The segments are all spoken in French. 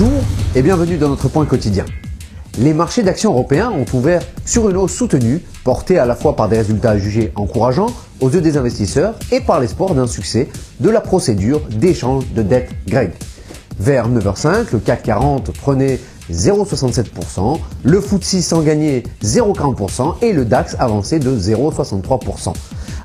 Bonjour et bienvenue dans notre point quotidien. Les marchés d'actions européens ont ouvert sur une hausse soutenue, portée à la fois par des résultats jugés encourageants aux yeux des investisseurs et par l'espoir d'un succès de la procédure d'échange de dette grecque. Vers 9h05, le CAC 40 prenait 0,67%, le FTSE s'en gagnait 0,40% et le DAX avançait de 0,63%.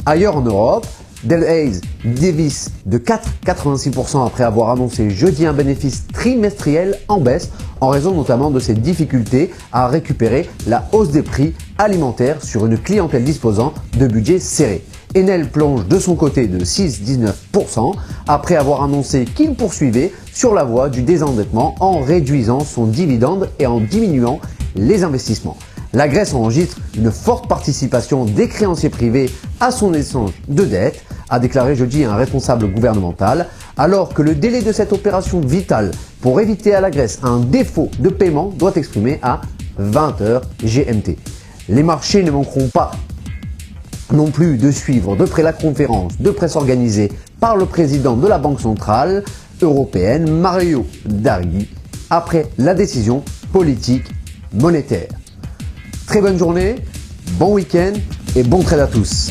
Ailleurs en Europe, Delhaize dévisse de 4,86% après avoir annoncé jeudi un bénéfice trimestriel en baisse en raison notamment de ses difficultés à récupérer la hausse des prix alimentaires sur une clientèle disposant de budgets serrés. Enel plonge de son côté de 6,19% après avoir annoncé qu'il poursuivait sur la voie du désendettement en réduisant son dividende et en diminuant les investissements. La Grèce enregistre une forte participation des créanciers privés à son échange de dette, a déclaré jeudi un responsable gouvernemental, alors que le délai de cette opération vitale pour éviter à la Grèce un défaut de paiement doit exprimer à 20h GMT. Les marchés ne manqueront pas non plus de suivre de près la conférence de presse organisée par le président de la Banque Centrale Européenne, Mario Draghi, après la décision politique monétaire. Très bonne journée, bon week-end et bon trade à tous.